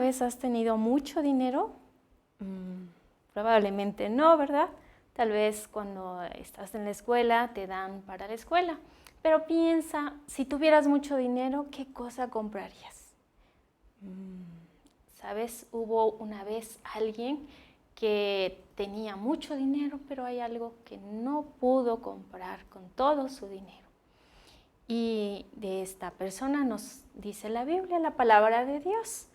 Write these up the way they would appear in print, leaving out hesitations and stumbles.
vez has tenido mucho dinero? Probablemente no, ¿verdad? Tal vez cuando estás en la escuela te dan para la escuela. Pero piensa, si tuvieras mucho dinero, ¿qué cosa comprarías? ¿Sabes? Hubo una vez alguien que tenía mucho dinero, pero hay algo que no pudo comprar con todo su dinero. Y de esta persona nos dice la Biblia, la palabra de Dios.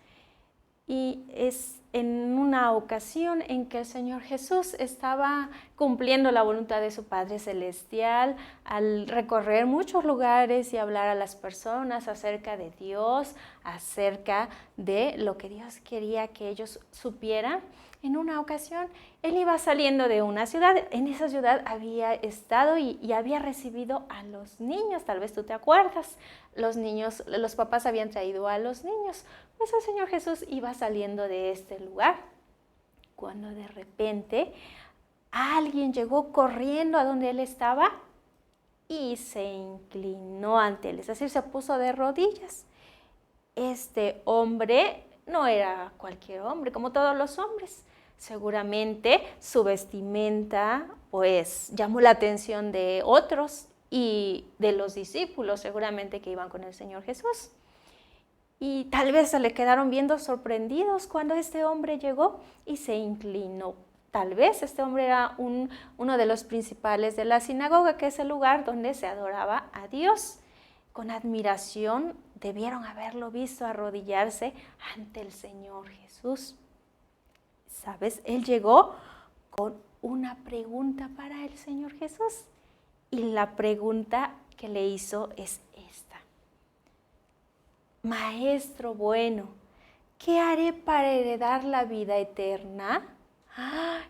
Y es en una ocasión en que el Señor Jesús estaba cumpliendo la voluntad de su Padre Celestial al recorrer muchos lugares y hablar a las personas acerca de Dios, acerca de lo que Dios quería que ellos supieran. En una ocasión, él iba saliendo de una ciudad. En esa ciudad había estado y había recibido a los niños. Tal vez tú te acuerdas. Los niños, los papás habían traído a los niños. Pues el Señor Jesús iba saliendo de este lugar, cuando de repente alguien llegó corriendo a donde él estaba y se inclinó ante él, es decir, se puso de rodillas. Este hombre no era cualquier hombre, como todos los hombres. Seguramente su vestimenta pues llamó la atención de otros y de los discípulos seguramente que iban con el Señor Jesús. Y tal vez se le quedaron viendo sorprendidos cuando este hombre llegó y se inclinó. Tal vez este hombre era uno de los principales de la sinagoga, que es el lugar donde se adoraba a Dios. Con admiración debieron haberlo visto arrodillarse ante el Señor Jesús. ¿Sabes? Él llegó con una pregunta para el Señor Jesús. Y la pregunta que le hizo es esta. Maestro bueno, ¿qué haré para heredar la vida eterna?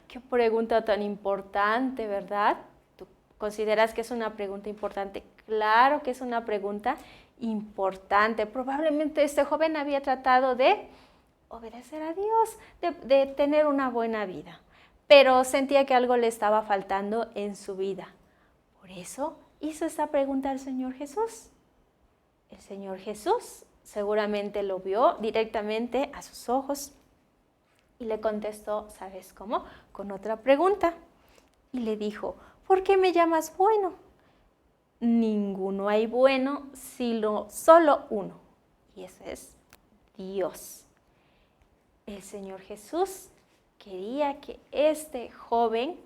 ¡Qué pregunta tan importante!, ¿verdad? ¿Tú consideras que es una pregunta importante? Claro que es una pregunta importante. Probablemente este joven había tratado de obedecer a Dios, de tener una buena vida, pero sentía que algo le estaba faltando en su vida. Por eso hizo esta pregunta al Señor Jesús. El Señor Jesús seguramente lo vio directamente a sus ojos y le contestó, ¿sabes cómo? Con otra pregunta. Y le dijo, ¿por qué me llamas bueno? Ninguno hay bueno, sino solo uno. Y ese es Dios. El Señor Jesús quería que este joven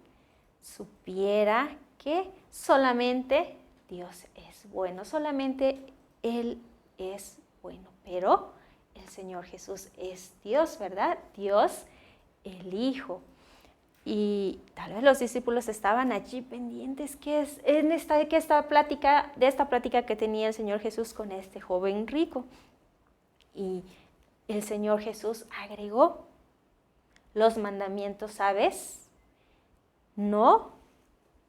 supiera que solamente Dios es bueno, solamente Él es bueno, pero el Señor Jesús es Dios, ¿verdad? Dios, el Hijo. Y tal vez los discípulos estaban allí pendientes de esta plática que tenía el Señor Jesús con este joven rico. Y el Señor Jesús agregó los mandamientos, ¿sabes? No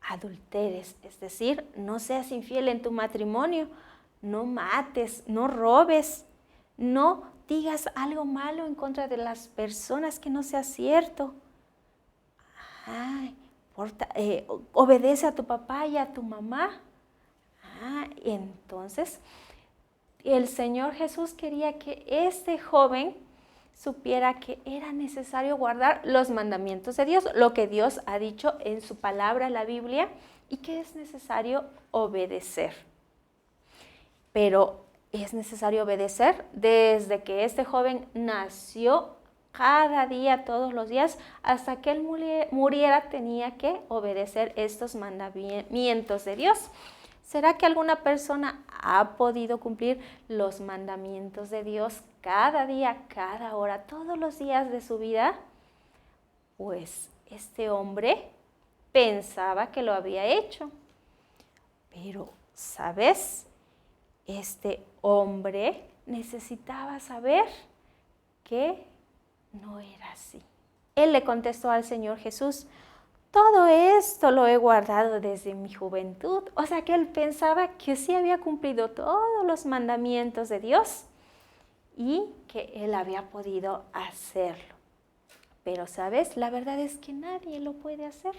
adulteres, es decir, no seas infiel en tu matrimonio, no mates, no robes, no digas algo malo en contra de las personas que no sea cierto. Obedece a tu papá y a tu mamá. Entonces, el Señor Jesús quería que este joven supiera que era necesario guardar los mandamientos de Dios, lo que Dios ha dicho en su palabra, la Biblia, y que es necesario obedecer. Pero es necesario obedecer desde que este joven nació, cada día, todos los días, hasta que él muriera, tenía que obedecer estos mandamientos de Dios. ¿Será que alguna persona ha podido cumplir los mandamientos de Dios cada día, cada hora, todos los días de su vida? Pues este hombre pensaba que lo había hecho. Pero, ¿sabes? Este hombre necesitaba saber que no era así. Él le contestó al Señor Jesús, todo esto lo he guardado desde mi juventud. O sea que él pensaba que sí había cumplido todos los mandamientos de Dios y que él había podido hacerlo. Pero, ¿sabes? La verdad es que nadie lo puede hacer.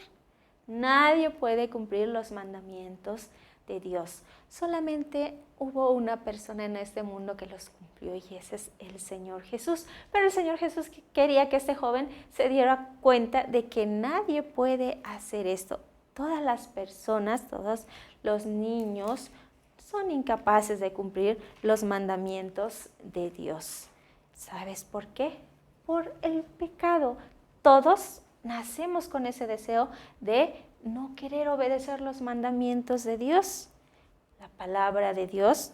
Nadie puede cumplir los mandamientos de Dios. Solamente hubo una persona en este mundo que los cumplió y ese es el Señor Jesús. Pero el Señor Jesús quería que este joven se diera cuenta de que nadie puede hacer esto. Todas las personas, todos los niños son incapaces de cumplir los mandamientos de Dios. ¿Sabes por qué? Por el pecado. Todos nacemos con ese deseo de no querer obedecer los mandamientos de Dios. La palabra de Dios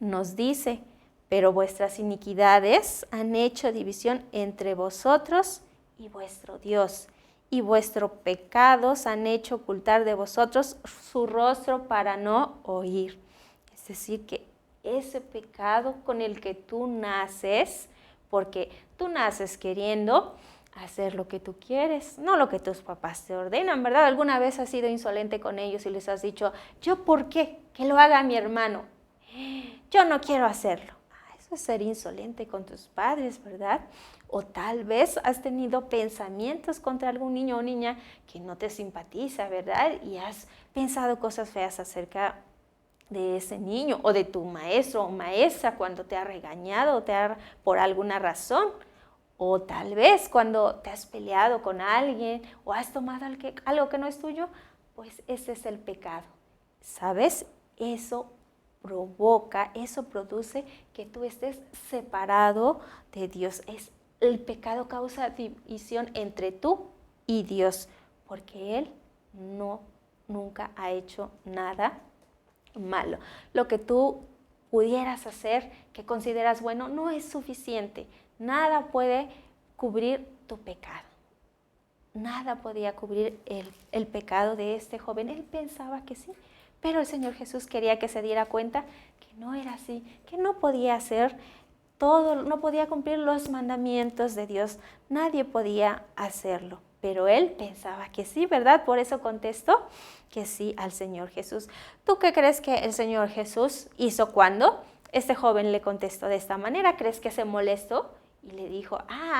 nos dice, pero vuestras iniquidades han hecho división entre vosotros y vuestro Dios, y vuestros pecados han hecho ocultar de vosotros su rostro para no oír. Es decir, que ese pecado con el que tú naces, porque tú naces queriendo hacer lo que tú quieres, no lo que tus papás te ordenan, ¿verdad? ¿Alguna vez has sido insolente con ellos y les has dicho, ¿yo por qué? Que lo haga mi hermano. Yo no quiero hacerlo. Eso es ser insolente con tus padres, ¿verdad? O tal vez has tenido pensamientos contra algún niño o niña que no te simpatiza, ¿verdad? Y has pensado cosas feas acerca de ese niño o de tu maestro o maestra cuando te ha regañado por alguna razón. O tal vez cuando te has peleado con alguien o has tomado algo que no es tuyo, pues ese es el pecado. ¿Sabes? Eso produce que tú estés separado de Dios. El pecado causa división entre tú y Dios, porque Él nunca ha hecho nada malo. Lo que tú pudieras hacer, que consideras bueno, no es suficiente. Nada puede cubrir tu pecado. Nada podía cubrir el pecado de este joven. Él pensaba que sí, pero el Señor Jesús quería que se diera cuenta que no era así, que no podía hacer todo, no podía cumplir los mandamientos de Dios. Nadie podía hacerlo, pero él pensaba que sí, ¿verdad? Por eso contestó que sí al Señor Jesús. ¿Tú qué crees que el Señor Jesús hizo cuando este joven le contestó de esta manera? ¿Crees que se molestó y le dijo,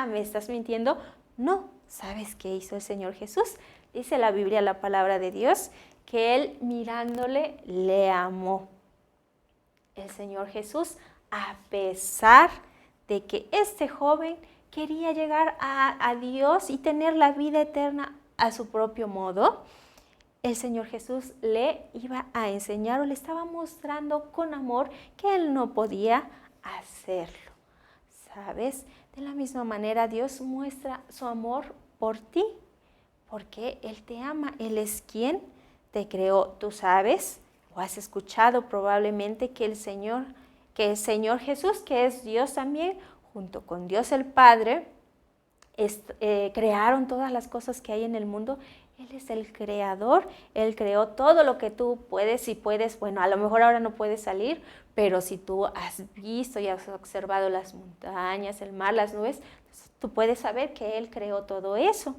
¿me estás mintiendo? No. ¿Sabes qué hizo el Señor Jesús? Dice la Biblia, la palabra de Dios, que él mirándole le amó. El Señor Jesús, a pesar de que este joven quería llegar a Dios y tener la vida eterna a su propio modo, el Señor Jesús le iba a enseñar o le estaba mostrando con amor que él no podía hacerlo. ¿Sabes? De la misma manera Dios muestra su amor por ti, porque Él te ama. Él es quien te creó. Tú sabes o has escuchado probablemente que el Señor Jesús, que es Dios también, junto con Dios el Padre, crearon todas las cosas que hay en el mundo. Él es el creador, Él creó todo lo que tú puedes y puedes, bueno, a lo mejor ahora no puedes salir, pero si tú has visto y has observado las montañas, el mar, las nubes, tú puedes saber que Él creó todo eso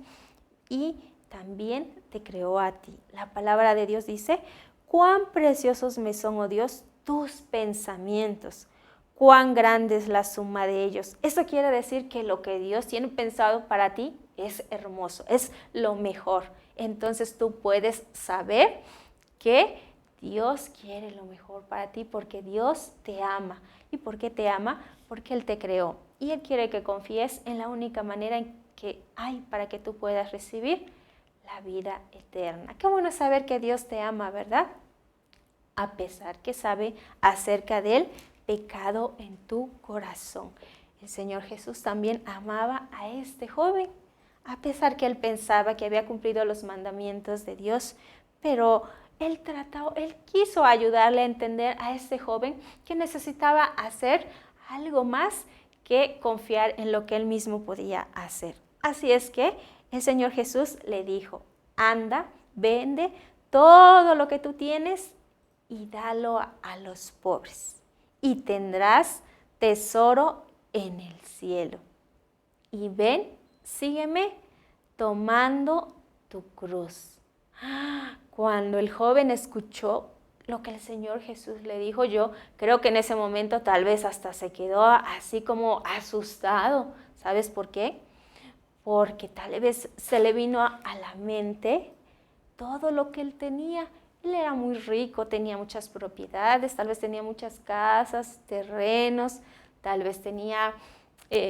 y también te creó a ti. La palabra de Dios dice, cuán preciosos me son, oh Dios, tus pensamientos. Cuán grande es la suma de ellos. Eso quiere decir que lo que Dios tiene pensado para ti es hermoso, es lo mejor. Entonces tú puedes saber que Dios quiere lo mejor para ti porque Dios te ama. ¿Y por qué te ama? Porque Él te creó. Y Él quiere que confíes en la única manera en que hay para que tú puedas recibir la vida eterna. Qué bueno saber que Dios te ama, ¿verdad? A pesar que sabe acerca del pecado en tu corazón. El Señor Jesús también amaba a este joven, a pesar que él pensaba que había cumplido los mandamientos de Dios, pero él quiso ayudarle a entender a este joven que necesitaba hacer algo más que confiar en lo que él mismo podía hacer. Así es que el Señor Jesús le dijo, anda, vende todo lo que tú tienes y dalo a los pobres, y tendrás tesoro en el cielo. Y ven, sígueme tomando tu cruz. Cuando el joven escuchó lo que el Señor Jesús le dijo, yo creo que en ese momento tal vez hasta se quedó así como asustado. ¿Sabes por qué? Porque tal vez se le vino a la mente todo lo que él tenía. Él era muy rico, tenía muchas propiedades, tal vez tenía muchas casas, terrenos, tal vez tenía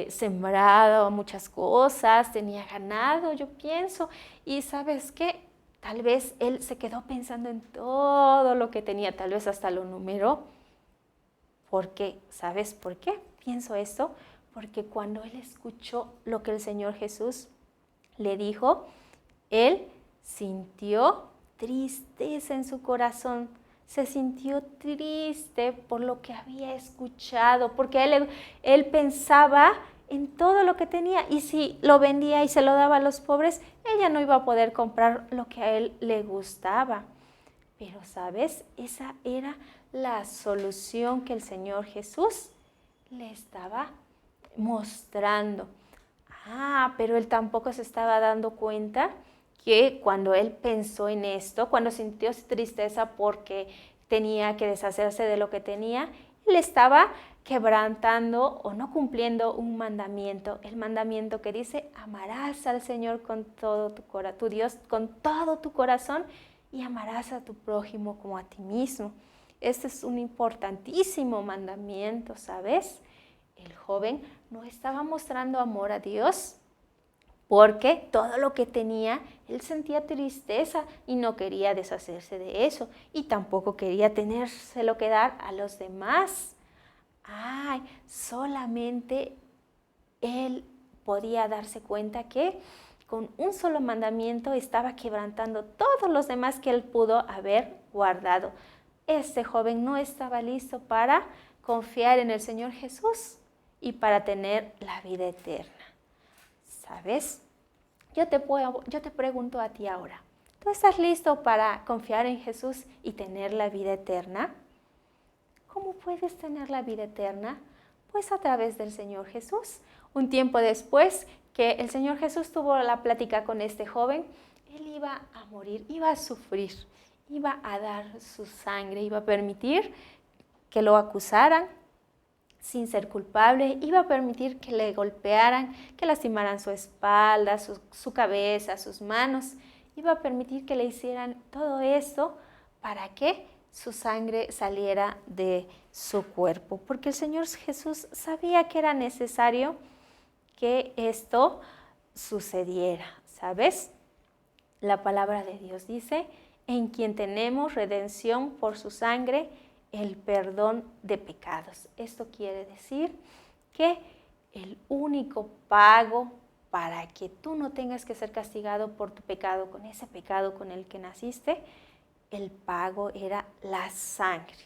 sembrado muchas cosas, tenía ganado, yo pienso. Y ¿sabes qué? Tal vez él se quedó pensando en todo lo que tenía, tal vez hasta lo numeró. ¿Por qué? ¿Sabes por qué pienso esto? Porque cuando él escuchó lo que el Señor Jesús le dijo, él sintió tristeza en su corazón, se sintió triste por lo que había escuchado, porque él pensaba en todo lo que tenía y si lo vendía y se lo daba a los pobres, ella no iba a poder comprar lo que a él le gustaba. Pero, ¿sabes? Esa era la solución que el Señor Jesús le estaba mostrando. Pero él tampoco se estaba dando cuenta que cuando él pensó en esto, cuando sintió tristeza porque tenía que deshacerse de lo que tenía, él estaba quebrantando o no cumpliendo un mandamiento, el mandamiento que dice, amarás al Señor con todo tu Dios, con todo tu corazón y amarás a tu prójimo como a ti mismo. Este es un importantísimo mandamiento, ¿sabes? El joven no estaba mostrando amor a Dios porque todo lo que tenía, él sentía tristeza y no quería deshacerse de eso y tampoco quería tenérselo que dar a los demás. Solamente él podía darse cuenta que con un solo mandamiento estaba quebrantando todos los demás que él pudo haber guardado. Este joven no estaba listo para confiar en el Señor Jesús y para tener la vida eterna. ¿Sabes? Yo te pregunto a ti ahora, ¿tú estás listo para confiar en Jesús y tener la vida eterna? ¿Cómo puedes tener la vida eterna? Pues a través del Señor Jesús. Un tiempo después que el Señor Jesús tuvo la plática con este joven, él iba a morir, iba a sufrir, iba a dar su sangre, iba a permitir que lo acusaran sin ser culpable, iba a permitir que le golpearan, que lastimaran su espalda, su cabeza, sus manos, iba a permitir que le hicieran todo esto para que su sangre saliera de su cuerpo, porque el Señor Jesús sabía que era necesario que esto sucediera, ¿sabes? La palabra de Dios dice, en quien tenemos redención por su sangre, el perdón de pecados. Esto quiere decir que el único pago para que tú no tengas que ser castigado por tu pecado, con ese pecado con el que naciste, el pago era la sangre.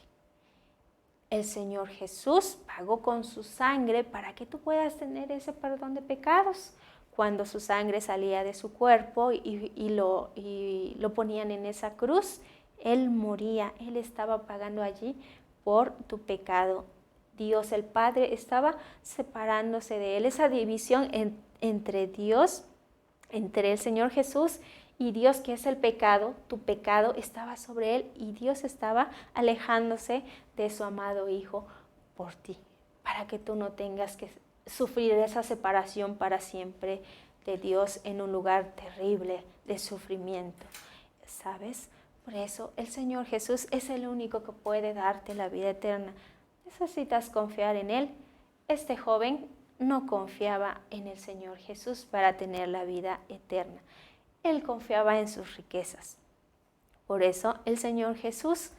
El Señor Jesús pagó con su sangre para que tú puedas tener ese perdón de pecados. Cuando su sangre salía de su cuerpo y lo ponían en esa cruz, Él moría, Él estaba pagando allí por tu pecado. Dios el Padre estaba separándose de Él. Esa división entre Dios, entre el Señor Jesús y Dios, que es el pecado, tu pecado estaba sobre Él y Dios estaba alejándose de su amado Hijo por ti, para que tú no tengas que sufrir esa separación para siempre de Dios en un lugar terrible de sufrimiento, ¿sabes? Por eso el Señor Jesús es el único que puede darte la vida eterna. Necesitas confiar en Él. Este joven no confiaba en el Señor Jesús para tener la vida eterna. Él confiaba en sus riquezas. Por eso el Señor Jesús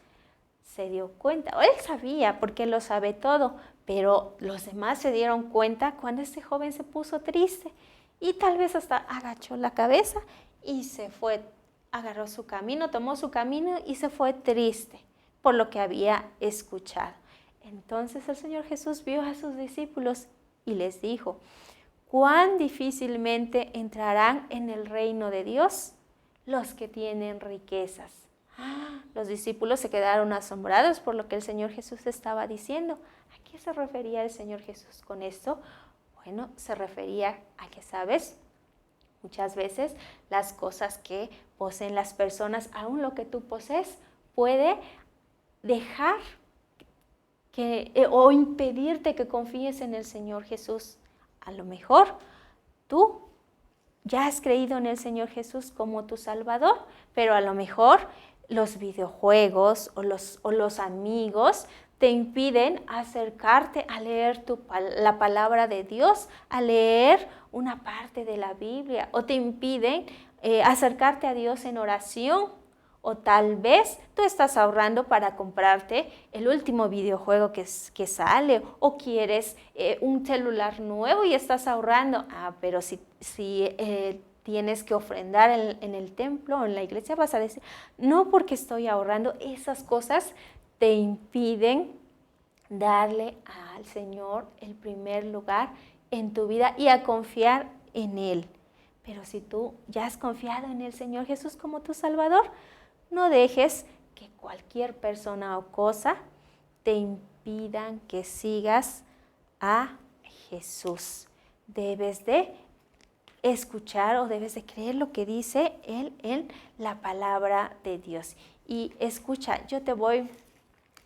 se dio cuenta, o él sabía, porque él lo sabe todo, pero los demás se dieron cuenta cuando este joven se puso triste y tal vez hasta agachó la cabeza y se fue, agarró su camino, tomó su camino y se fue triste por lo que había escuchado. Entonces el Señor Jesús vio a sus discípulos y les dijo, ¿cuán difícilmente entrarán en el reino de Dios los que tienen riquezas? Los discípulos se quedaron asombrados por lo que el Señor Jesús estaba diciendo. ¿A qué se refería el Señor Jesús con esto? Bueno, se refería a que, ¿sabes? Muchas veces las cosas que poseen las personas, aún lo que tú posees, puede dejar o impedirte que confíes en el Señor Jesús. A lo mejor tú ya has creído en el Señor Jesús como tu Salvador, pero a lo mejor los videojuegos o los amigos te impiden acercarte a leer la palabra de Dios, a leer una parte de la Biblia, o te impiden acercarte a Dios en oración, o tal vez tú estás ahorrando para comprarte el último videojuego que sale, o quieres un celular nuevo y estás ahorrando. Pero si tienes que ofrendar en el templo o en la iglesia, vas a decir, no, porque estoy ahorrando. Esas cosas te impiden darle al Señor el primer lugar en tu vida y a confiar en Él. Pero si tú ya has confiado en el Señor Jesús como tu Salvador, no dejes que cualquier persona o cosa te impidan que sigas a Jesús. Debes de escuchar o debes de creer lo que dice Él en la palabra de Dios. Y escucha, yo te voy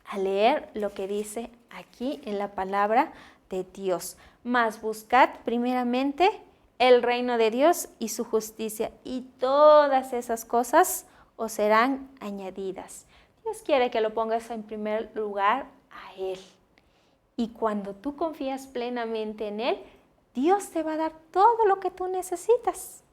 a leer lo que dice aquí en la palabra de Dios. Mas buscad primeramente el reino de Dios y su justicia, y todas esas cosas os serán añadidas. Dios quiere que lo pongas en primer lugar a Él. Y cuando tú confías plenamente en Él, Dios te va a dar todo lo que tú necesitas.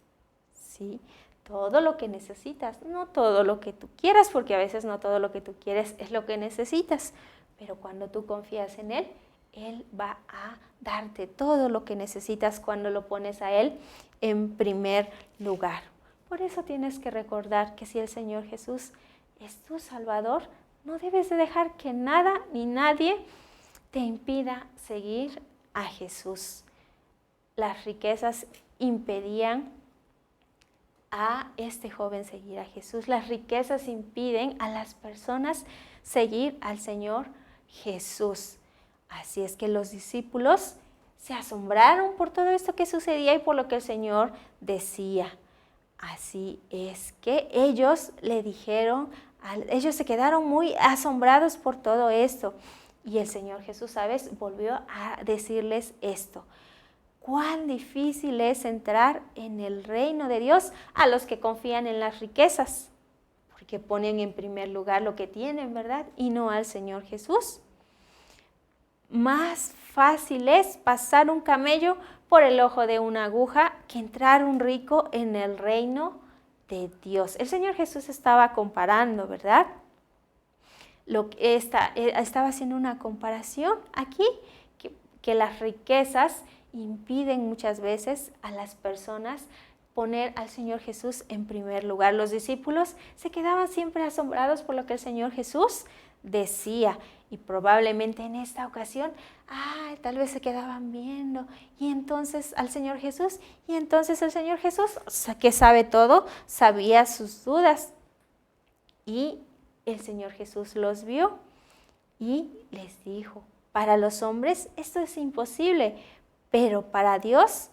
¿Sí? Todo lo que necesitas, no todo lo que tú quieras, porque a veces no todo lo que tú quieres es lo que necesitas. Pero cuando tú confías en Él, Él va a darte todo lo que necesitas cuando lo pones a Él en primer lugar. Por eso tienes que recordar que si el Señor Jesús es tu Salvador, no debes de dejar que nada ni nadie te impida seguir a Jesús. Las riquezas impedían a este joven seguir a Jesús. Las riquezas impiden a las personas seguir al Señor Jesús. Así es que los discípulos se asombraron por todo esto que sucedía y por lo que el Señor decía. Así es que ellos le dijeron, ellos se quedaron muy asombrados por todo esto. Y el Señor Jesús, ¿sabes?, volvió a decirles esto. Cuán difícil es entrar en el reino de Dios a los que confían en las riquezas, porque ponen en primer lugar lo que tienen, ¿verdad? Y no al Señor Jesús. Más fácil es pasar un camello por el ojo de una aguja que entrar un rico en el reino de Dios. El Señor Jesús estaba comparando, ¿verdad? Estaba haciendo una comparación aquí, que las riquezas impiden muchas veces a las personas poner al Señor Jesús en primer lugar. Los discípulos se quedaban siempre asombrados por lo que el Señor Jesús decía, y probablemente en esta ocasión, tal vez se quedaban viendo, y entonces al Señor Jesús, y entonces el Señor Jesús, que sabe todo, sabía sus dudas, y el Señor Jesús los vio y les dijo, para los hombres esto es imposible, pero para Dios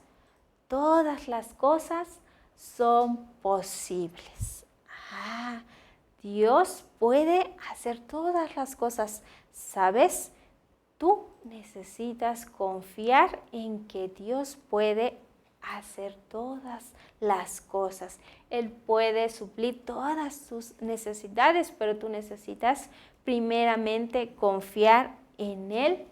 todas las cosas son posibles. Dios puede hacer todas las cosas. ¿Sabes? Tú necesitas confiar en que Dios puede hacer todas las cosas. Él puede suplir todas tus necesidades, pero tú necesitas primeramente confiar en Él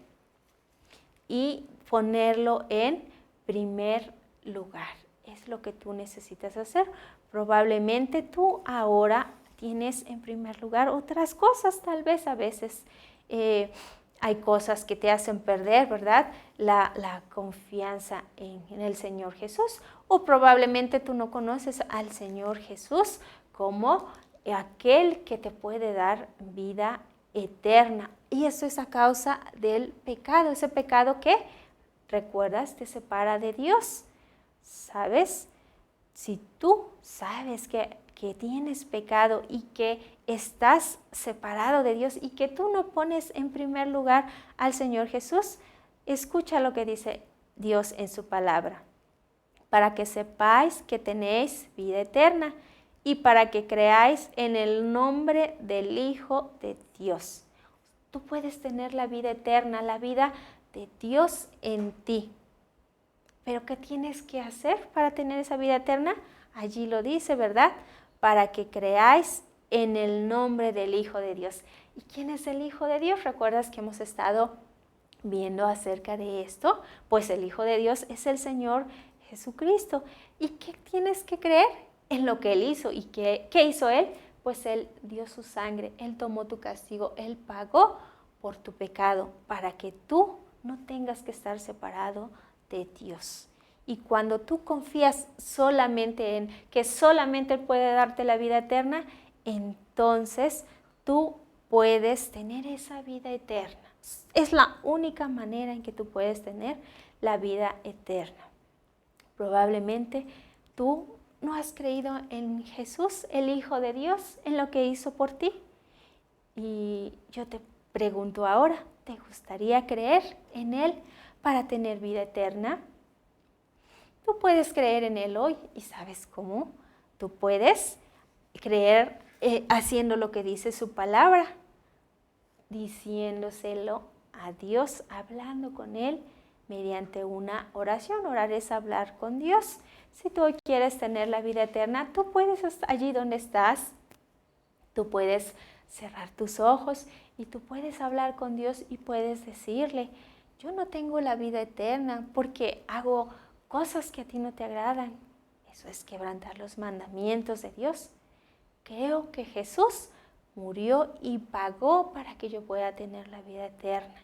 y ponerlo en primer lugar. Es lo que tú necesitas hacer. Probablemente tú ahora tienes en primer lugar otras cosas, tal vez a veces hay cosas que te hacen perder, ¿verdad?, la confianza en el Señor Jesús, o probablemente tú no conoces al Señor Jesús como aquel que te puede dar vida eterna, y eso es a causa del pecado, ese pecado que, ¿recuerdas?, te separa de Dios. ¿Sabes? Si tú sabes que tienes pecado y que estás separado de Dios y que tú no pones en primer lugar al Señor Jesús, escucha lo que dice Dios en su palabra. Para que sepáis que tenéis vida eterna y para que creáis en el nombre del Hijo de Dios. Tú puedes tener la vida eterna, la vida de Dios en ti. ¿Pero qué tienes que hacer para tener esa vida eterna? Allí lo dice, ¿verdad? Para que creáis en el nombre del Hijo de Dios. ¿Y quién es el Hijo de Dios? ¿Recuerdas que hemos estado viendo acerca de esto? Pues el Hijo de Dios es el Señor Jesucristo. ¿Y qué tienes que creer? En lo que Él hizo. ¿Y qué hizo Él? Pues Él dio su sangre, Él tomó tu castigo, Él pagó por tu pecado para que tú no tengas que estar separado de Dios. Y cuando tú confías solamente en que solamente Él puede darte la vida eterna, entonces tú puedes tener esa vida eterna. Es la única manera en que tú puedes tener la vida eterna. Probablemente tú no has creído en Jesús, el Hijo de Dios, en lo que hizo por ti. Y yo te pregunto ahora, ¿te gustaría creer en Él para tener vida eterna? Tú puedes creer en Él hoy y ¿sabes cómo? Tú puedes creer haciendo lo que dice su palabra, diciéndoselo a Dios, hablando con Él mediante una oración. Orar es hablar con Dios. Si tú quieres tener la vida eterna, tú puedes, allí donde estás, tú puedes cerrar tus ojos y tú puedes hablar con Dios y puedes decirle, yo no tengo la vida eterna porque hago cosas que a ti no te agradan. Eso es quebrantar los mandamientos de Dios. Creo que Jesús murió y pagó para que yo pueda tener la vida eterna.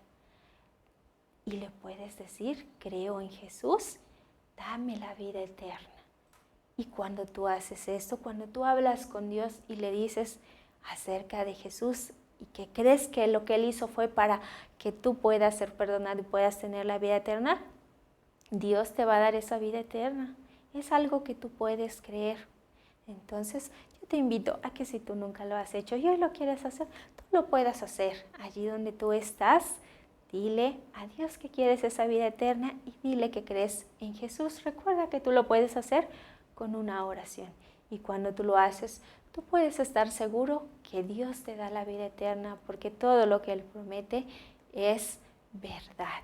Y le puedes decir, creo en Jesús, dame la vida eterna. Y cuando tú haces esto, cuando tú hablas con Dios y le dices acerca de Jesús y que crees que lo que Él hizo fue para que tú puedas ser perdonado y puedas tener la vida eterna, Dios te va a dar esa vida eterna. Es algo que tú puedes creer. Entonces, yo te invito a que si tú nunca lo has hecho y hoy lo quieres hacer, tú lo puedas hacer. Allí donde tú estás, dile a Dios que quieres esa vida eterna y dile que crees en Jesús. Recuerda que tú lo puedes hacer con una oración. Y cuando tú lo haces, tú puedes estar seguro que Dios te da la vida eterna porque todo lo que Él promete es verdad.